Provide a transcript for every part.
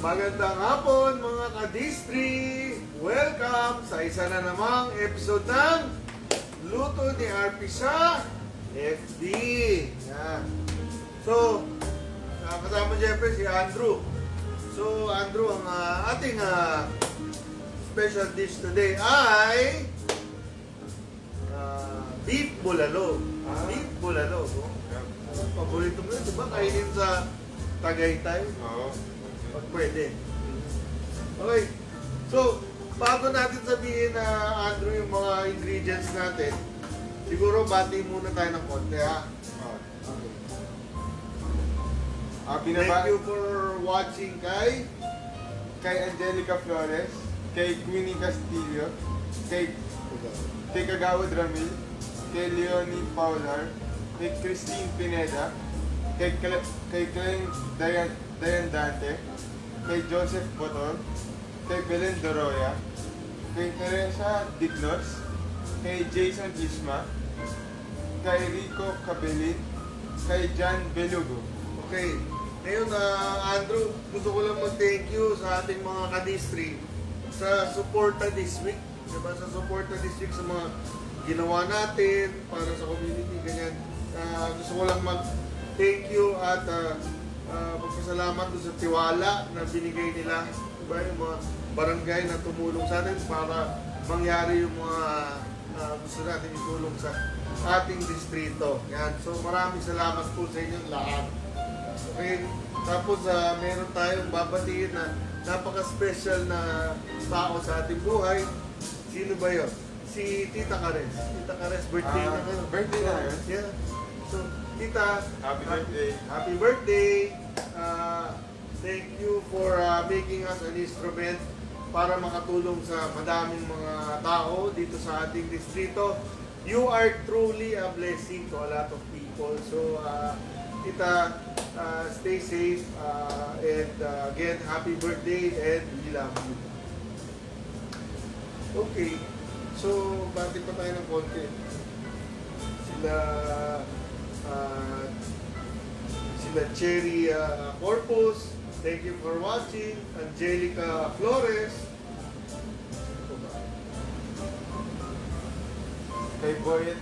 Magandang hapon mga ka-distri! Welcome sa isa na namang episode ng Luto ni RP sa FD. Yan. So, kasama siyempre si Andrew. So, Andrew, ang ating special dish today ay beef bulalo. Beef bulalo. Paborito mo yun, diba? Kainin sa Tagaytay. Oo. Pag pwede. Okay. So, bago natin sabihin na Andrew yung mga ingredients natin, siguro bati muna tayo ng konti ha. Okay. Thank you for watching kay Angelica Flores, kay Queenie Castillo, kay Kagawad Ramil, kay Leonie Paular, kay Christine Pineda, kay Klein Dayan Dante, kay Joseph Boton, kay Belen Doroya, kay Teresa Dignos, kay Jason Isma, kay Rico Cabelin, kay John Belugo. Okay. Ngayon, Andrew, gusto ko lang mag-thank you sa ating mga kadistri sa suporta this week. Diba? Sa suporta this week sa mga ginawa natin para sa community, ganyan. Gusto ko lang mag-thank you at magpasalamat doon sa tiwala na binigay nila. Diba? Yung mga barangay na tumulong sa atin para mangyari yung mga gusto natin itulong sa ating distrito. Yan. So maraming salamat po sa inyong lahat. Okay, tapos meron tayong babatiin na napaka-special na tao sa ating buhay. Sino ba yun? Si Tita Cares. Tita Cares, birthday na ngayon. Birthday na yun? Yeah. So, Tita, Happy birthday. Happy birthday. Thank you for making us an instrument para makatulong sa madaming mga tao dito sa ating distrito. You are truly a blessing to a lot of people. So, Tita, stay safe and again, happy birthday and we love you. Okay, so bati pa tayo ng konti. Sila Cherry Corpus, thank you for watching. Angelica Flores, Kay Boyet,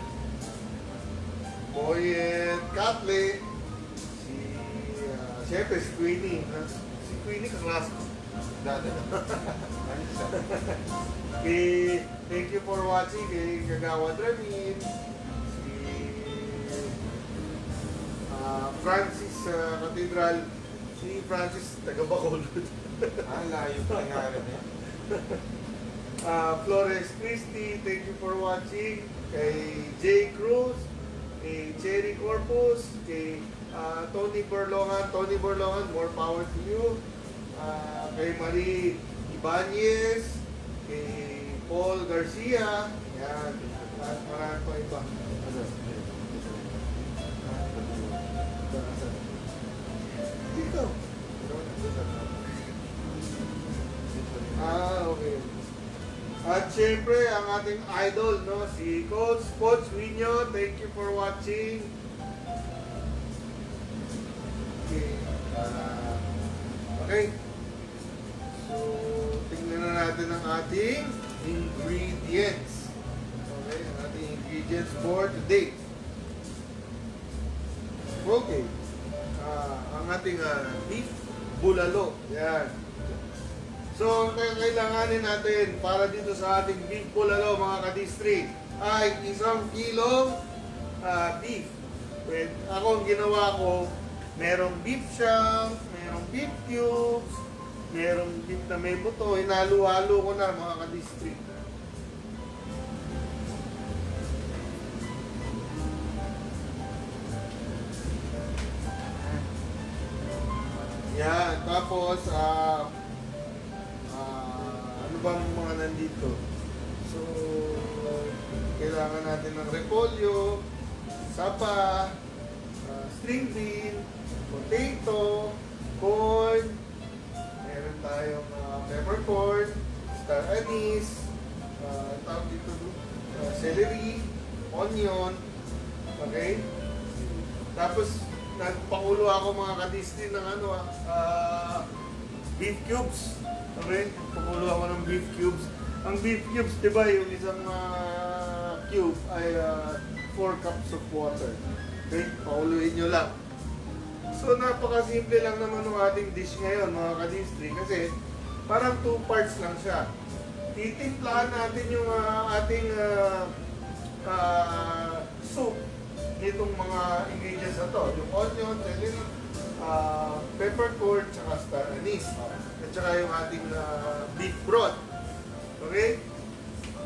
Catle, siyempre si Queenie. Si Queenie kaklas ko. Dada. Thank you for watching kay Kagawad Ramin, si Francis Cathedral, si Francis taga Bacolod. Layo pa nga rin eh. Flores Christy, thank you for watching. Kay J. Cruz, kay Cherry Corpus, kay Tony Borlongan, more power to you. Kay Marie Ibanez, kay Paul Garcia, yan. At marami pa iba. Dito. Okay. At syempre, ang ating idol, no, si Coach Winyo, thank you for watching. Okay. Okay. So, tingnan na natin ang ating ingredients. Okay, ang ating ingredients for today. Okay. Ang ating beef bulalo. Yan. So, ang kailanganin natin para dito sa ating beef bulalo, mga kadistri, ay 1 kilong beef. Ako, ang ginawa ko, merong beef shank, merong beef cubes, merong beef na may buto. Hinalo-halo ko na, mga kadistri. Yan. Tapos, ano bang mga nandito? So, kailangan natin ng repolyo, sapa, string bean, potato, corn, meron tayong peppercorn, star anise, tawag dito, celery, onion, okay? Tapos, nagpakulo ako mga kadistin ng beef cubes. Okay? Pakulo ako ng beef cubes. Ang beef cubes, di ba, yung isang cube ay 4 cups of water. Okay? Pakuluin nyo lang. So, napakasimple lang naman ng ating dish ngayon, mga kadistri, kasi parang 2 parts lang siya. Titimplahan natin yung ating soup nitong mga ingredients na to. Yung onion, celery, peppercorn, tsaka star anise. At saka yung ating beef broth. Okay?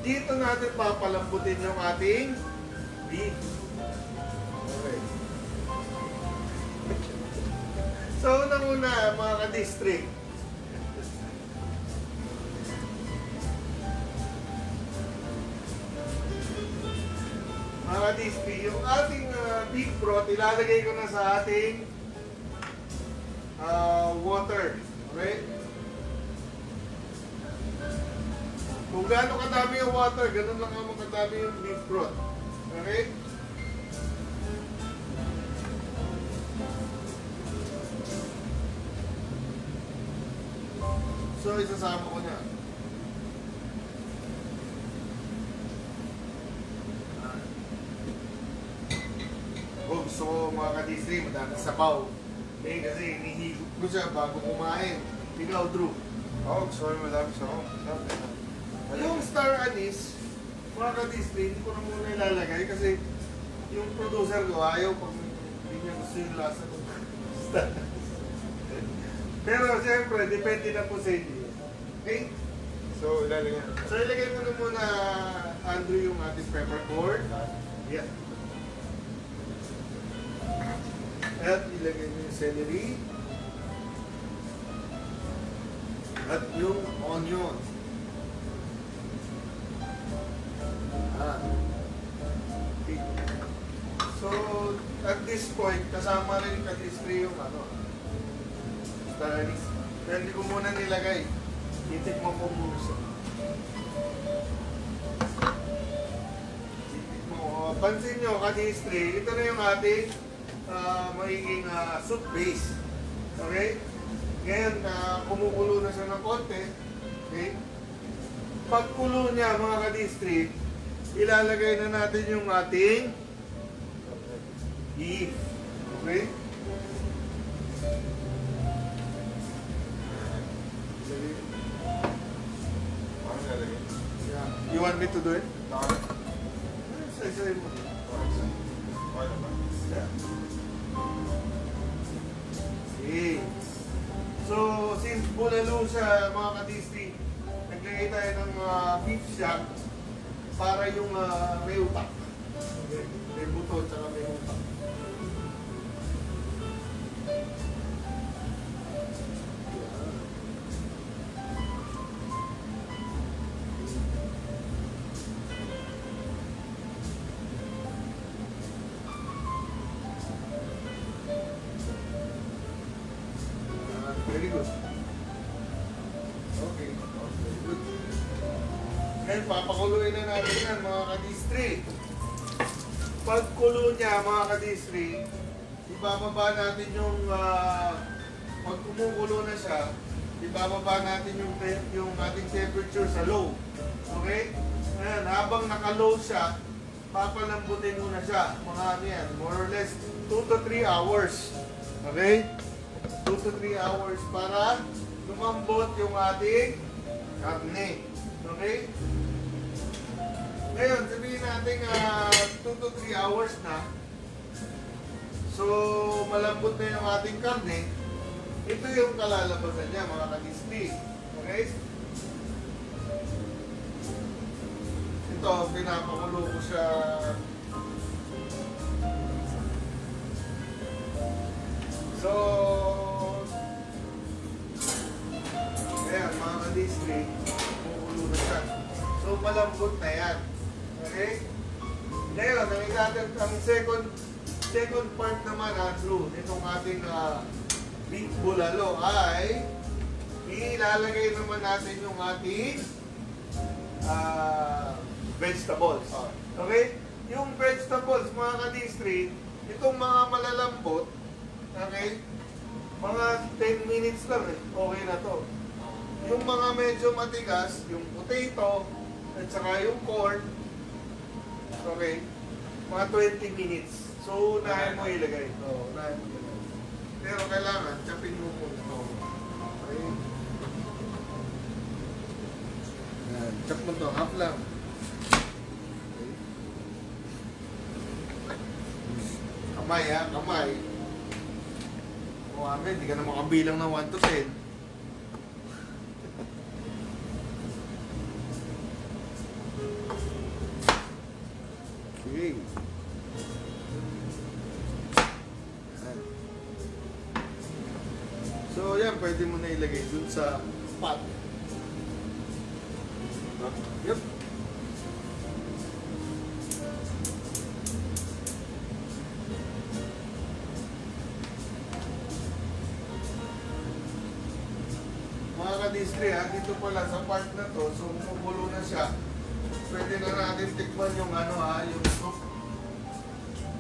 Dito natin papalambutin yung ating beef. Okay. So, unang-una, mga ka-district, yung ating beef broth, ilalagay ko na sa ating water. Okay? Kung gaano kadami yung water, ganun lang ang kadami yung beef broth. Okay? So, isasama ko na. Oh, gusto ko mga ka-district, madami sabaw. Eh, kasi hinihigop ko siya bago kumain. Ikaw, Drew. Oo, gusto ko yung madami sa ako. Yung star anise, mga ka-district, hindi ko na muna ilalagay kasi yung producer ko ayaw pag hindi niya gusto yung lasa ng star anise. Pero siyempre, depende na po sa inyo. Okay? So, ilalagay na. So, ilagay mo na muna, Andrew, yung ating peppercorn. Yeah. At ilagay mo yung celery. At yung onion. Okay. So, at this point, kasama rin ka-distree yung star anise. Pero hindi ko muna nilagay. Titikman mo muna siya. Titikman mo. Pansin nyo, ka-distree, ito na yung ating magiging soup base. Okay? Ngayon, kumukulo na siya ng konti. Okay? Pagkulo niya, mga ka-district, ilalagay na natin yung ating beef. Okay? Ano ilalagay? Yeah. You want me to do it? Nakala? Say mo. Okay na ba? Yeah. Okay. So, since bulalo siya, mga ka-district, naglagay tayo ng beef shack para yung may utak. Okay. May buto at saka may utak. Very good. Okay. Very good. Ngayon, papakuluin na natin yan, mga ka-district. Pagkulo niya, mga ka-district, ibababa natin yung, pag kumukulo na siya, ibababa natin yung ating temperature sa low. Okay? Ngayon, habang naka-low siya, papalambutin muna siya. Mga ano yan, more or less 2 to 3 hours. Okay? 2 to 3 hours para lumambot yung ating karne. Okay? Ngayon, sabihin natin 2 to 3 hours na. So, malambot na yung ating karne. Ito yung kalalabasan niya, mga ka-district. Okay? Ito, pinapakulo ko siya. So, ayan, mga ka-district, kumukulo na siya. So, malambot na yan. Okay? Ngayon, ang second part naman, Andrew, nitong ating beef bulalo ay ilalagay naman natin yung ating vegetables. Okay? Yung vegetables, mga ka-district, itong mga malalambot, okay? Mga 10 minutes lang eh. Okay na to. Yung mga medyo matigas, yung potato, at saka yung corn, okay, mga 20 minutes. So, unahin mo ilagay. Oo, unahin mo ilagay. Pero kailangan, chopin mo muna. Okay. Yan, chop mo to, half lang. Okay. Kamay ha, kamay. O amin, hindi ka na makabilang ng 1 to 10. Okay. Yan. So yan, pwede mo na ilagay dun sa pot. Yep. Mga ka-display ha, dito pala sa part na to, so kumukulo na siya. Pwede na natin tikman yung ano ha, yung soup.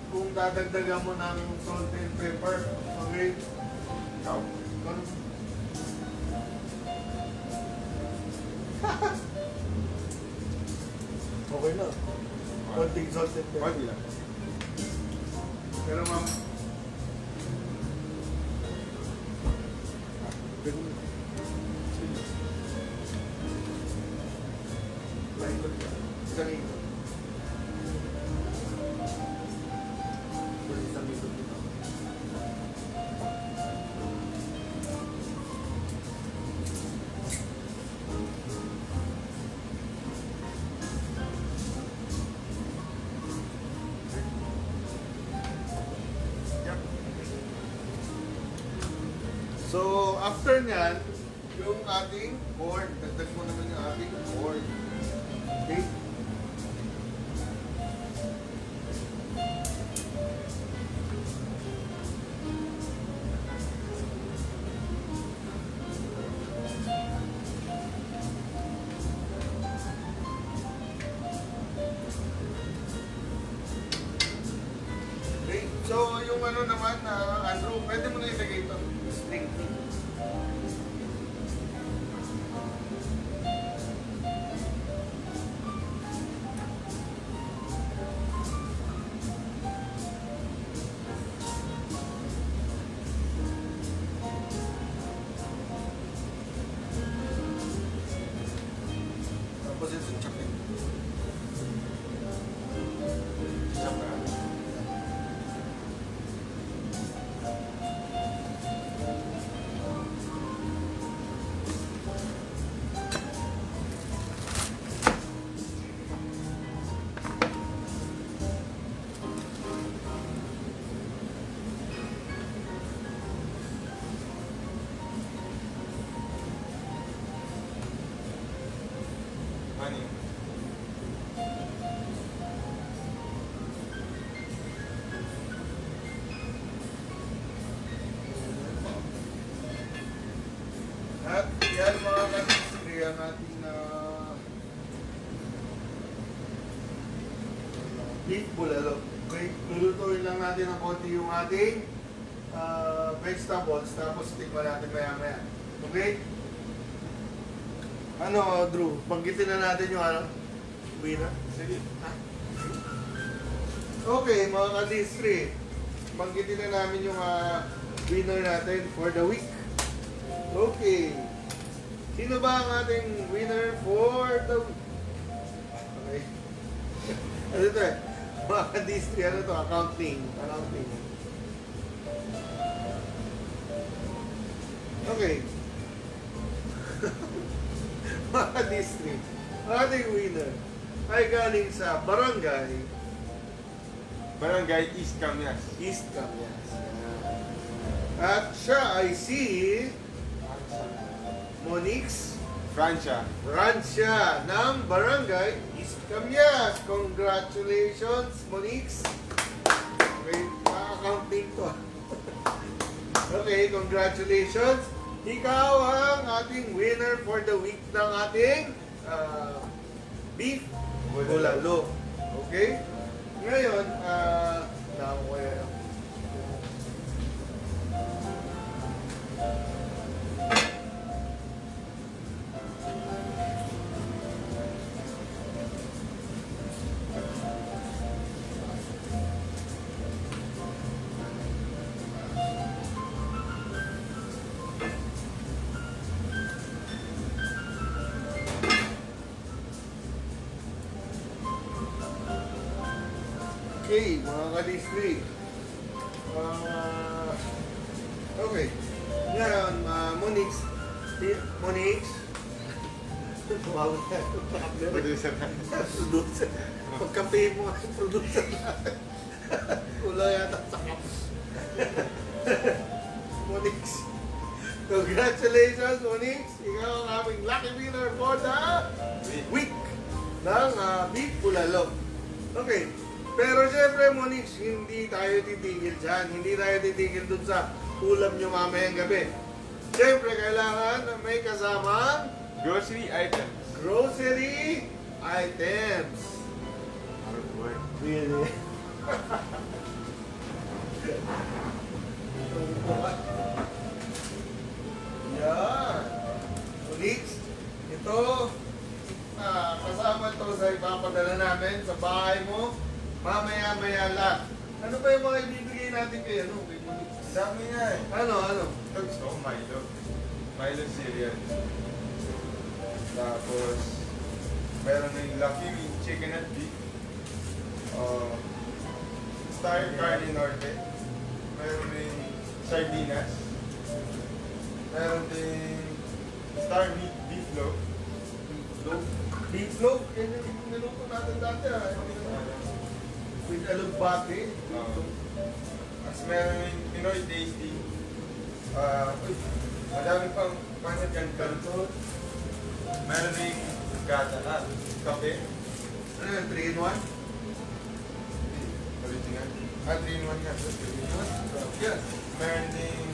Kung dadagdagan mo ng salt and pepper, okay? Ikaw? Okay na. Konting salt and pepper. Pwede lang. Pero ma'am, isang ikot. Isang ikot dito. Yep. So, after nyan, yung ating corn. Dagdag mo naman yung ating corn. Okay? Okay, so yung ano naman na Andrew, pwede mo na ilagay ito. String. Tapos ito chapin. Chop na. Honey. At yan mga ka-display ang ating beef bulalo. Okay, lulutuin lang natin ng konti yung ating vegetables, tapos tikman natin maya-maya. Okay? Ano, Drew? Banggitin na natin yung ano? Winner? Sige. Okay, mga ka-display. Banggitin na namin yung winner natin for the week. Okay. Sino ba ang ating winner for the week? Okay. Ano ito eh? Mga ka-display, ano to? Accounting. Okay. Mga ka-display, ating winner ay galing sa Barangay Barangay East Camias. East Camias. At siya ay si Monix Francia. Francia ng Barangay East Camias. Congratulations, Monix. Okay, accounting to. Okay, congratulations. Ikaw ang ating winner for the week ng ating beef bulalo. Okay? Ngayon, Okay, mga kadistri. Okay. Ngayon, Monix. Monix. Tumawag na. Producer na. Producer. Pagkape mo, producer natin. Kulang yata sa kap. Monix. Congratulations, Monix. Ikaw ang aming lucky winner for the week ng Beef Bulalo. Okay. Pero syempre, Monix, hindi tayo titigil dyan. Hindi tayo titigil dun sa ulam nyo mamayang gabi. Syempre, kailangan na may kasamang Grocery items. grocery items. Hard work. Really? Yan. Monix, ito, kasama to sa ipapadala namin sa bahay mo. Mamaya-maya lang. Ano ba yung mga ibibigay natin kay Monix? Dami nga eh. Ano? Ito gusto ko Milo. Milo cereal. Tapos, meron na yung Lucky Wing chicken and beef. Star Carne Norte. Meron din sardinas. Meron din Star Meat Beef Loaf. Beef loaf. Yan yung niluto natin dati with alugbati. Tapos meron yung Pinoy Tasty. Madami pang pancit canton. Meron rin kape. Ano yun? 3-in-1? Original. 3-in-1 nga. 3-in-1? Yes. Meron din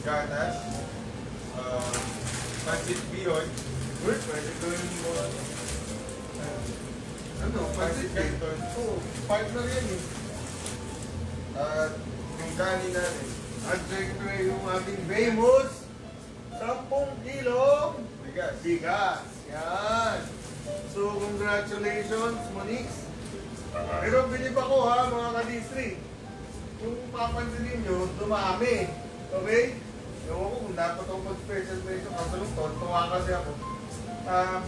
gatas. Pancit Bihon. Good. Pwede gawin mo. Ano? Pancit canton. Oo. Part na rin eh. At yung kanin natin. At syempre yung ating famous 10 kilong Bigas. bigas. Yan. So, congratulations, Monix. Pero bilib ako ha, mga kadistri. Kung papansinin nyo, dumami. Okay? Ewan ko kung dapat ako mag-special presyo. Kaso nung tuwa kasi ako.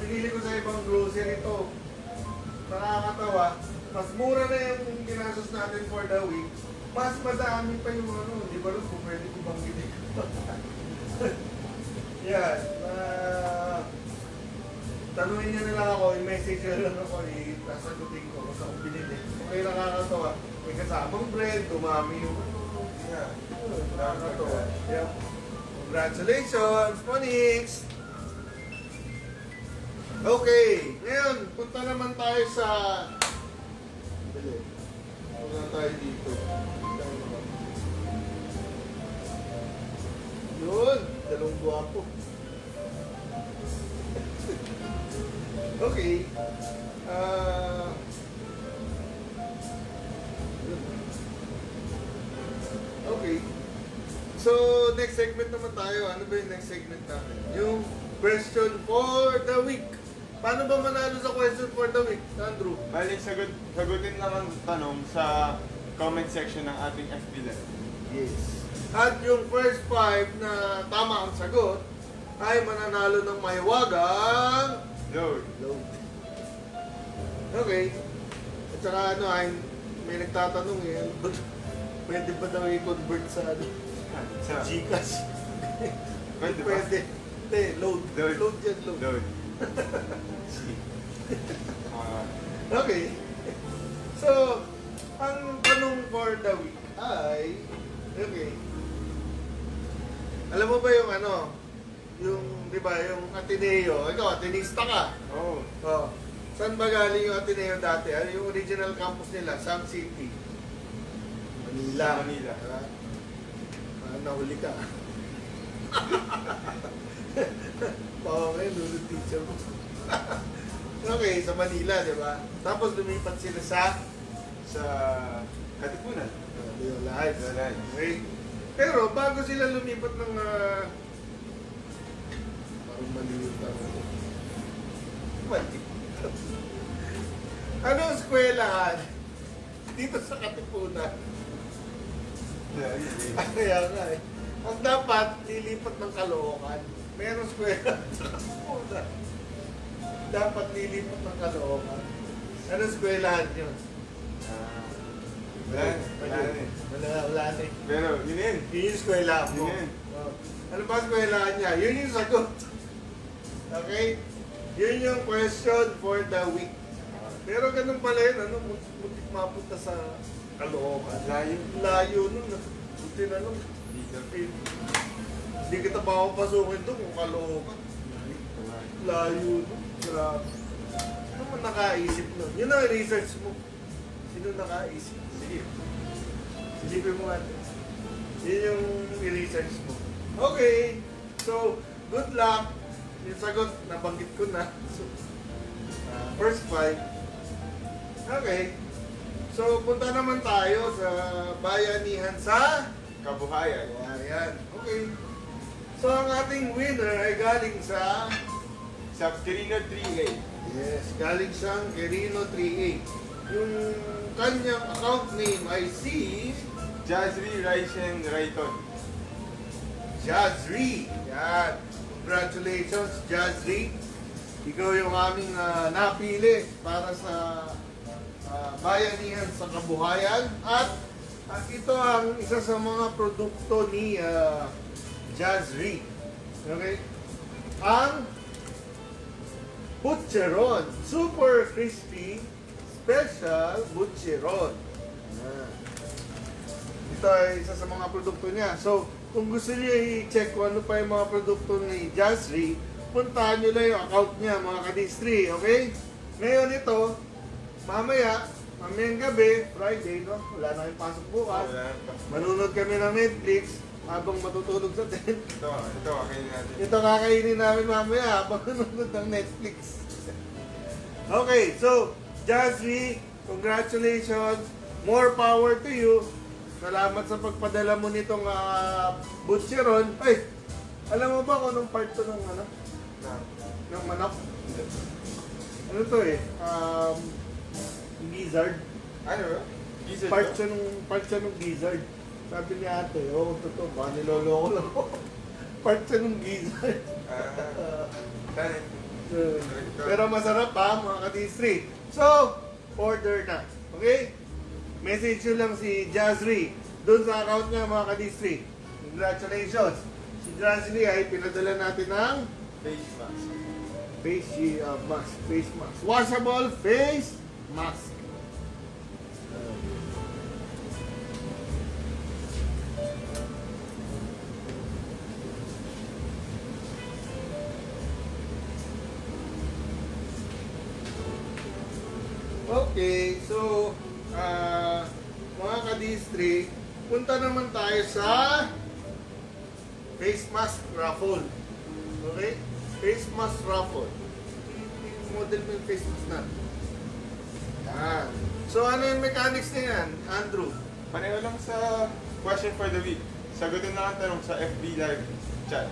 Pinili ko sa ibang grocery ito. Nakakatawa. Mas mura na yung ginastos natin for the week. Mas madami pa yung di ba kung pwede ko bang ginig. Yan. Tanungin nyo na lang ako, i-message nyo lang ako, sasagutin ko kung saan binili. Okay, nakakatawa. May kasamang bread, dumami yung Yeah. nakakatawa. Yeah. Congratulations, Monix! Okay, ngayon, punta naman tayo sa... Dali. Punta tayo dito. Yun, dalawang guwapo. Okay. Okay. So, next segment naman tayo. Ano ba yung next segment natin? Yung question for the week. Paano ba manalo sa question for the week, Andrew? Bali, sagutin lang ang tanong sa comment section ng ating FB Live. Yes. At yung first 5 na tama ang sagot ay mananalo ng mahiwagang Load. load. Okay. At saka may nagtatanong pwede ba daw i-convert sa Sa Gcash? Pwede ba? Pwede. Hindi, load. Load. Load yan, load. Load. Okay. So, ang tanong for the week ay, okay. Alam mo ba yung yung, di ba, yung Ateneo, ikaw, Atenista ka. Oh. Oh. Saan ba galing yung Ateneo dati? Ano yung original campus nila? Sam City. Manila. Manila. Nahuli ka. Okay, nunod teacher mo. Okay, sa Manila, di ba? Tapos lumipat sila Sa Katipunan. Leo Lives. Leo Lives. Okay. Pero bago sila lumipat ng parang maliit ako. Maliit. Ano ang eskwelahan? Dito sa Katipunan. Kaya nga eh. Ang dapat, lilipat ng Caloocan. Meron eskwela sa Katipunan. Dapat lilipat ng Caloocan. Ano eskwelahan yun? Wala na eh. Wala na eh. Pero, yun yun. Yun yung eskwela mo. Yun yun. Oh. Ano ba eskwelahan niya? Yun yung sagot. Okay? Yun yung question for the week. Pero ganun pala yun, ano, mutik mapunta sa Caloocan. Layo. Layo nun. Buti na nun. Dito. Hindi kita papapasukin doon kung Caloocan. Layo nun. Grabe. Ano mo nakaisip nun? Yun ang research mo. Sino nakaisip? Sige. Silipin mo natin. Yun yung i-research mo. Okay. So, good luck. Yung sagot, nabanggit ko na. So, first five. Okay. So, punta naman tayo sa bayanihan sa Kabuhayan. Ayan. Okay. So, ang ating winner ay galing sa Sa Quirino 3A. yes, galing siyang Quirino 3A. Yung kanyang account name ay si Jazri Raisen Rayton. Jazri. Yan. Congratulations, Jazri. Ikaw yung aming napili para sa bayanihan sa kabuhayan. At ito ang isa sa mga produkto ni Jazri. Okay? Ang Butcheron. Super crispy special Butcheron. Yan. Ito ay isa sa mga produkto niya. So, kung gusto niyo i-check kung ano pa yung mga produkto ni Jazri, puntahan nyo lang yung account niya, mga kadistri, okay? Ngayon ito, mamayang gabi, Friday, no? Wala na kayong pasok bukas. Manunod kami ng Netflix habang matutulog sa tent. Ito, kakainin natin. Ito kakainin namin mamaya habang nanonood ng Netflix. Okay, so, Jazri, congratulations. More power to you. Salamat sa pagpadala mo nitong Butcheron. Ay, alam mo ba kung anong part to ng ano? Ng manok? Ano to eh? Gizzard. Ano ba? Gizzard Part to? siya ng gizzard. Sabi ni ate, totoo ba? Niloloko lang ako. Part siya ng gizzard. Saan? Pero masarap pa, mga kadistri. So, order na. Okay? Message nyo lang si Jazri doon sa account niya, mga kadistri. Congratulations. Si Jazri ay pinadala natin ng Face mask. face mask. Washable face mask. Okay, so mga ka-district, punta naman tayo sa face mask raffle. Okay? Face mask raffle. Model mo yung face mask na. Yan. So ano yung mechanics na yan, Andrew? Pareho lang sa question for the week. Sagutin lang ang tanong sa FB live chat.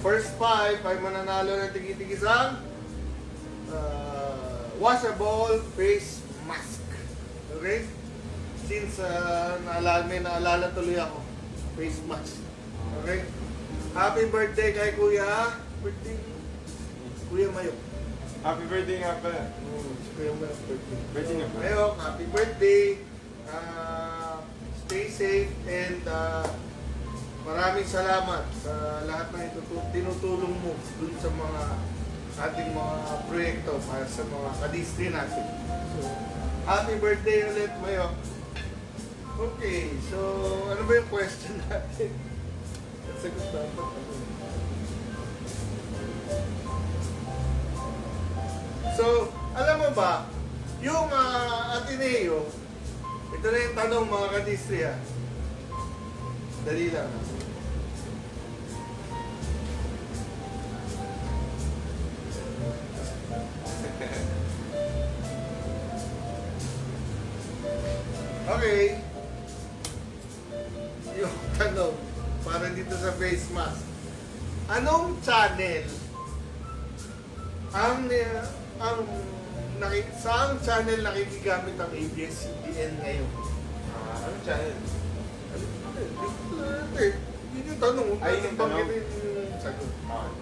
First five ay mananalo ng tigi-tigisang washable face mask. Okay? Since naalala tuloy ako. Face mask. Okay? Happy birthday kay Kuya. Birthday. Kuya Mayo. Happy birthday nga pala. Si Kuya Mayo birthday. Birthday niya pala. Mayo, happy birthday. Stay safe and maraming salamat sa lahat ng tinutulong mo dun sa mga ating mga proyekto para sa mga kadistri natin. So, happy birthday ulit, Mayo. Okay, so ano ba yung question natin? Sagot dapat. So, alam mo ba, yung Ateneo, ito na yung tanong mga kadistri ha. Dali lang. Okay. Yung tanong, para dito sa face mask. Anong channel saang channel nakikigamit ang ABS-CBN ngayon? Anong channel? Yun yung tanong. Ay, yung tanong. Yung sagot. Okay.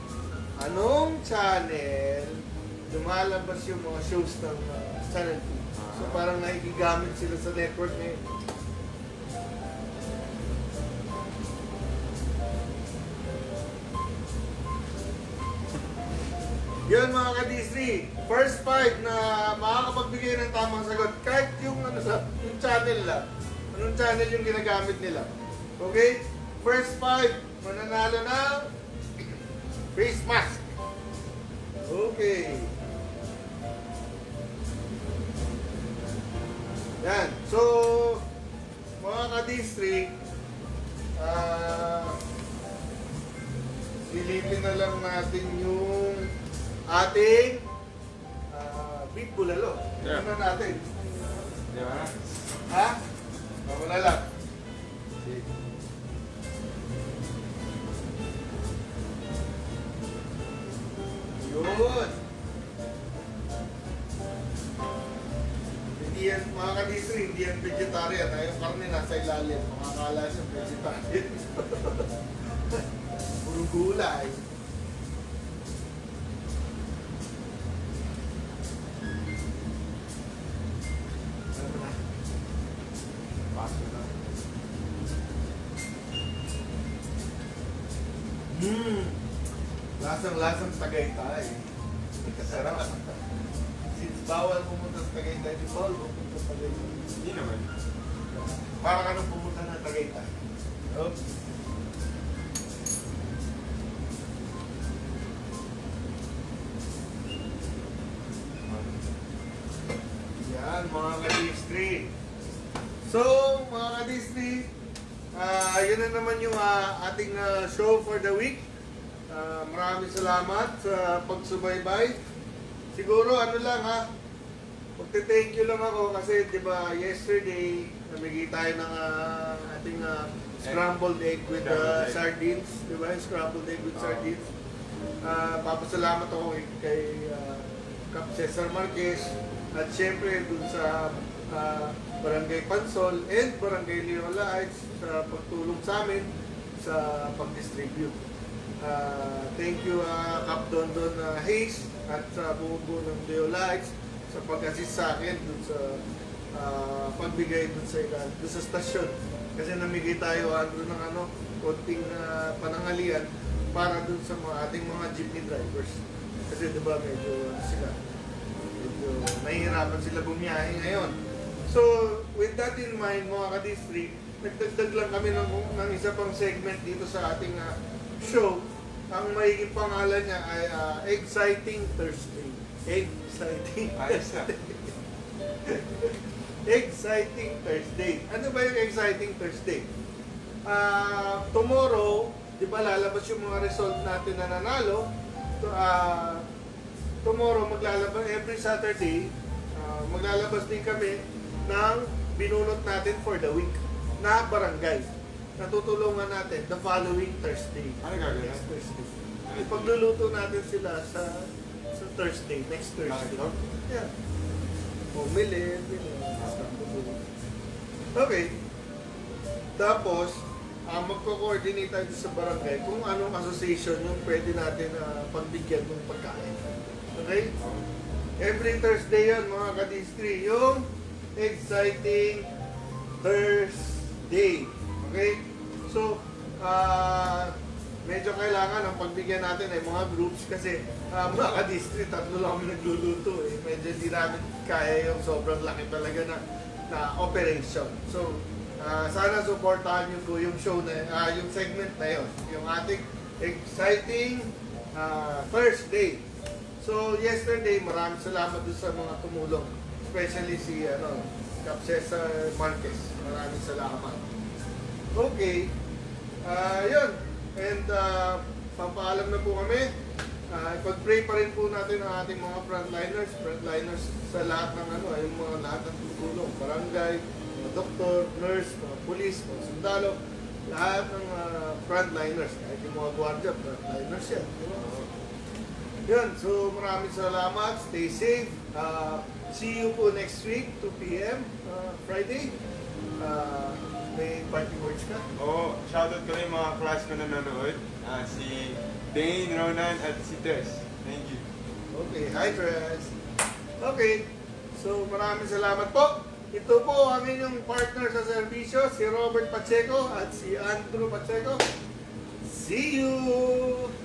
Anong channel lumalabas yung mga shows ng Channel 2? So parang nakikigamit sila sa network ngayon. Yun mga ka-Disney, first 5 na makakapagbigay ng tamang sagot. Kahit yung, yung channel lang. Anong channel yung ginagamit nila. Okay? First 5, mananalo ng face mask. Okay. Yan. So, mga ka-Disney, silipin na lang natin yung ating beef bulalo. Yeah. Tignan natin. Di ba? Ha? Mamula lang. Sige. Yun. Hindi yan, mga ka-Disney, hindi yan vegetarian. Yung karne nasa ilalim. Makakala siya vegetarian. Puro gulay. Paso na. Lasang-lasang Tagaytay. Sarap. Since bawal pumunta sa Tagaytay, di bawal pumunta sa Tagaytay. Hindi naman. Para ka nang pumunta ng Tagaytay. Oops. Yan, mga ka-Disney. So, mga ka-Disney, yun na naman yung ating show for the week. Maraming salamat sa pagsubaybay. Siguro ano lang magte-thank you lang ako kasi 'di ba yesterday namigay tayo ng ating scrambled egg with sardines, 'di ba? Scrambled egg with sardines. Papasalamat ako kay Cap Cesar Marquez at syempre dun sa Barangay Pansol and Barangay Leola Heights sa pagtulong sa amin sa pag-distribute. Thank you Cap Dondon Hayes at sa buong ng Leola Heights sa pag-assist sa akin dun sa pagbigay dun sa stasyon. Kasi namigay tayo ng konting panangalian para dun sa ating mga jeepney drivers. Kasi diba medyo nahihirapan sila bumiyahe ngayon. So, with that in mind, mga ka-District, nagdagdag lang kami ng isa pang segment dito sa ating show. Ang magiging pangalan niya ay Exciting Thursday. Exciting Thursday. Exciting Thursday. Ano ba yung Exciting Thursday? Tomorrow, di ba lalabas yung mga result natin na nanalo? Tomorrow maglalabas, every Saturday, maglalabas din kami ng binunot natin for the week na barangay. Natutulungan natin the following Thursday. Ano gagawin? Next Thursday. Ipagluluto natin sila sa Thursday, next Thursday. Yeah. O millet, okay. Tapos, magko-coordinate tayo sa barangay kung anong association yung pwede natin pagbigyan ng pagkain. Okay? Every Thursday yan mga ka-District, yung Exciting Thursday. Okay? So, medyo kailangan ang pagbigyan natin ay mga groups kasi mga ka-District, tatlo lang kami nagluluto eh. Medyo hindi namin kaya yung sobrang laki talaga na operation. So, sana supportahan nyo ko yung show na, yung segment na yun. Yung ating Exciting Thursday. So, yesterday, maraming salamat doon sa mga tumulong. Especially si Cap Cesar Marquez. Maraming salamat. Okay. Yun. And papaalam na po kami. Pag-pray pa rin po natin ang ating mga frontliners. Frontliners sa lahat ng yung mga lahat ng tutulong. Barangay, mga doktor, nurse, mga pulis, mga sundalo. Lahat ng frontliners. Kahit yung mga gwardiya, frontliners yan. Yun, so maraming salamat. Stay safe. See you po next week, 2 p.m. Friday. May party words ka? Oo, shoutout ko na yung mga class ko na nanonood. Si Dane, Ronan, at si Tess. Thank you. Okay, hi Tess. Okay, So maraming salamat po. Ito po ang inyong partner sa serbisyo, si Robert Pacheco at si Andrew Pacheco. See you!